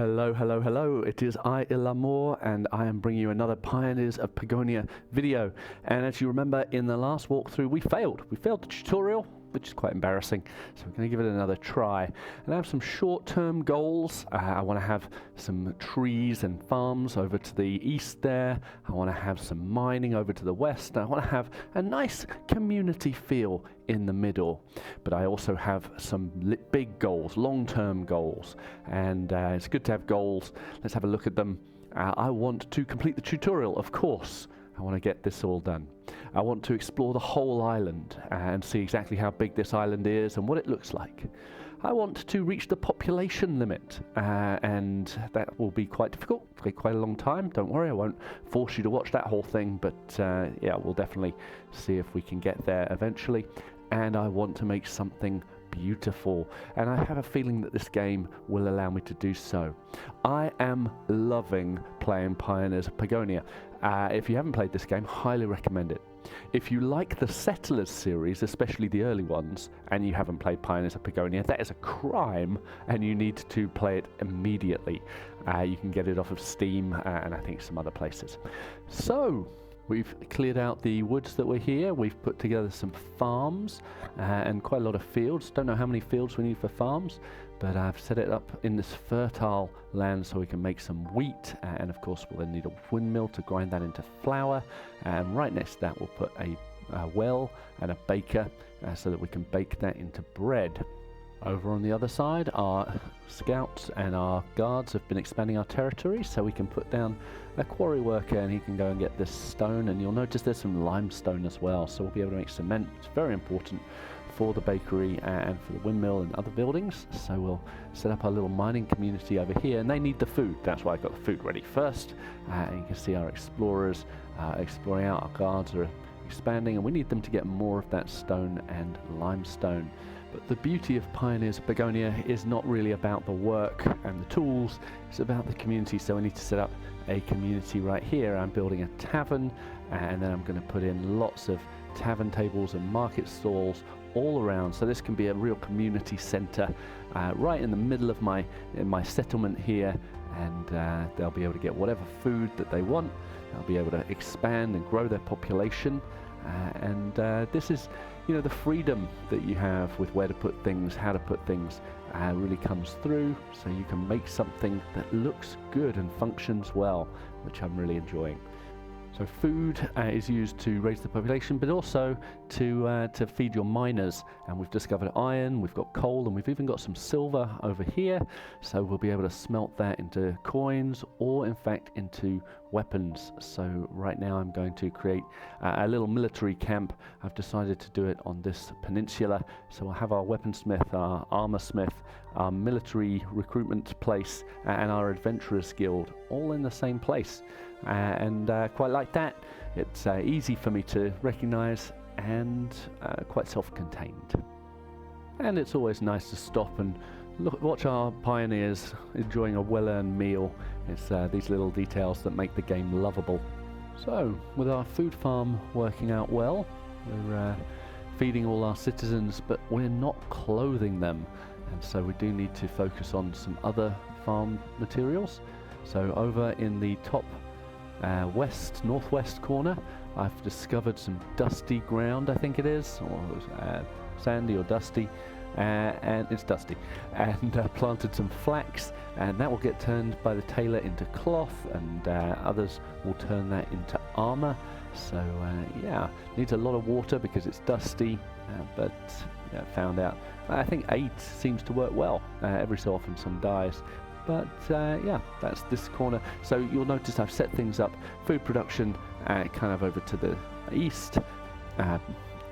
Hello, hello, hello. It is I, Ilamour, and I am bringing you another Pioneers of Pagonia video. And as you remember, in the last walkthrough, we failed. We failed the tutorial, which is quite embarrassing. So we're going to give it another try. And I have some short-term goals. I want to have some trees and farms over to the east there. I want to have some mining over to the west. I want to have a nice community feel in the middle. But I also have some big goals, long-term goals. And it's good to have goals. Let's have a look at them. I want to complete the tutorial, of course. I want to get this all done. I want to explore the whole island and see exactly how big this island is and what it looks like. I want to reach the population limit, and that will be quite difficult. It'll take quite a long time. Don't worry, I won't force you to watch that whole thing, but yeah, we'll definitely see if we can get there eventually. And I want to make something beautiful, and I have a feeling that this game will allow me to do so. I am loving playing Pioneers of Pagonia. If you haven't played this game, highly recommend it. If you like the Settlers series, especially the early ones, and you haven't played Pioneers of Pagonia, that is a crime, and you need to play it immediately. You can get it off of Steam and I think some other places. So we've cleared out the woods that were here. We've put together some farms and quite a lot of fields. Don't know how many fields we need for farms, but I've set it up in this fertile land so we can make some wheat. And of course, we'll then need a windmill to grind that into flour. And right next to that, we'll put a well and a baker so that we can bake that into bread. Over on the other side, our scouts and our guards have been expanding our territory, so we can put down a quarry worker and he can go and get this stone. And you'll notice there's some limestone as well, so we'll be able to make cement. It's very important for the bakery and for the windmill and other buildings. So we'll set up our little mining community over here, and they need the food. That's why I got the food ready first. And you can see our explorers exploring out. Our guards are expanding, and we need them to get more of that stone and limestone. But the beauty of Pioneers of Pagonia is not really about the work and the tools, it's about the community. So I need to set up a community right here. I'm building a tavern, and then I'm going to put in lots of tavern tables and market stalls all around. So this can be a real community center right in the middle of my settlement here, and they'll be able to get whatever food that they want. They'll be able to expand and grow their population. And this is, you know, the freedom that you have with where to put things, how to put things, really comes through. So you can make something that looks good and functions well, which I'm really enjoying. So food is used to raise the population, but also to feed your miners. And we've discovered iron, we've got coal, and we've even got some silver over here. So we'll be able to smelt that into coins, or in fact into weapons. So right now I'm going to create a little military camp. I've decided to do it on this peninsula. So we'll have our weaponsmith, our armor smith, our military recruitment place, and our adventurers guild all in the same place. And quite like that. It's easy for me to recognize and quite self-contained. And it's always nice to stop and watch our pioneers enjoying a well-earned meal. It's these little details that make the game lovable. So with our food farm working out well, we're feeding all our citizens, but we're not clothing them. And so we do need to focus on some other farm materials. So over in the top northwest corner, I've discovered some dusty ground, I think it is, or sandy or dusty, and it's dusty, and planted some flax, and that will get turned by the tailor into cloth, and others will turn that into armor. So yeah, needs a lot of water because it's dusty, but found out I think 8 seems to work well. Every so often some dies. But yeah, that's this corner. So you'll notice I've set things up, food production kind of over to the east,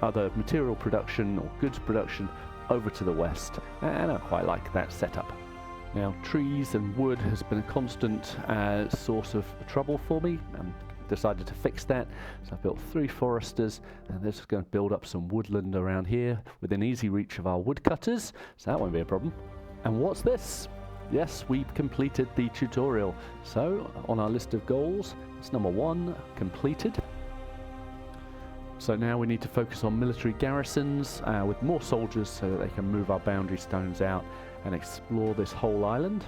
other material production or goods production over to the west, and I quite like that setup. Now trees and wood has been a constant source of trouble for me. Decided to fix that, so I've built 3 foresters, and they're just going to build up some woodland around here within easy reach of our woodcutters, so that won't be a problem. And what's this? Yes, we've completed the tutorial. So on our list of goals, it's number 1, completed. So now we need to focus on military garrisons with more soldiers so that they can move our boundary stones out and explore this whole island.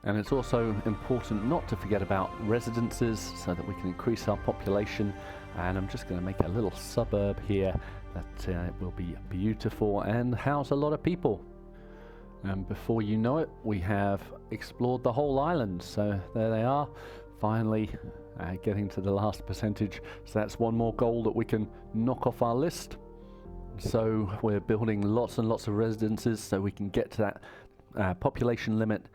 And it's also important not to forget about residences so that we can increase our population. And I'm just going to make a little suburb here that will be beautiful and house a lot of people. And before you know it, we have explored the whole island. So there they are, finally getting to the last percentage. So that's one more goal that we can knock off our list. So we're building lots and lots of residences so we can get to that population limit.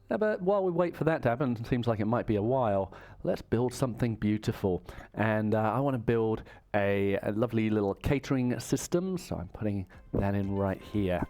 But while we wait for that to happen, it seems like it might be a while, let's build something beautiful. And I want to build a lovely little catering system, so I'm putting that in right here.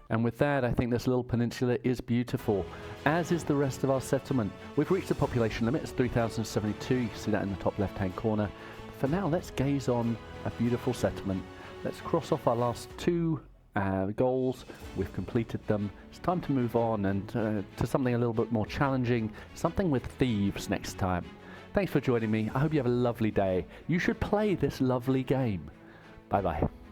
And with that, I think this little peninsula is beautiful, as is the rest of our settlement. We've reached the population limit, it's 3,072, you can see that in the top left-hand corner. But for now, let's gaze on a beautiful settlement. Let's cross off our last two goals. We've completed them. It's time to move on and to something a little bit more challenging, something with thieves next time. Thanks for joining me. I hope you have a lovely day. You should play this lovely game. Bye-bye.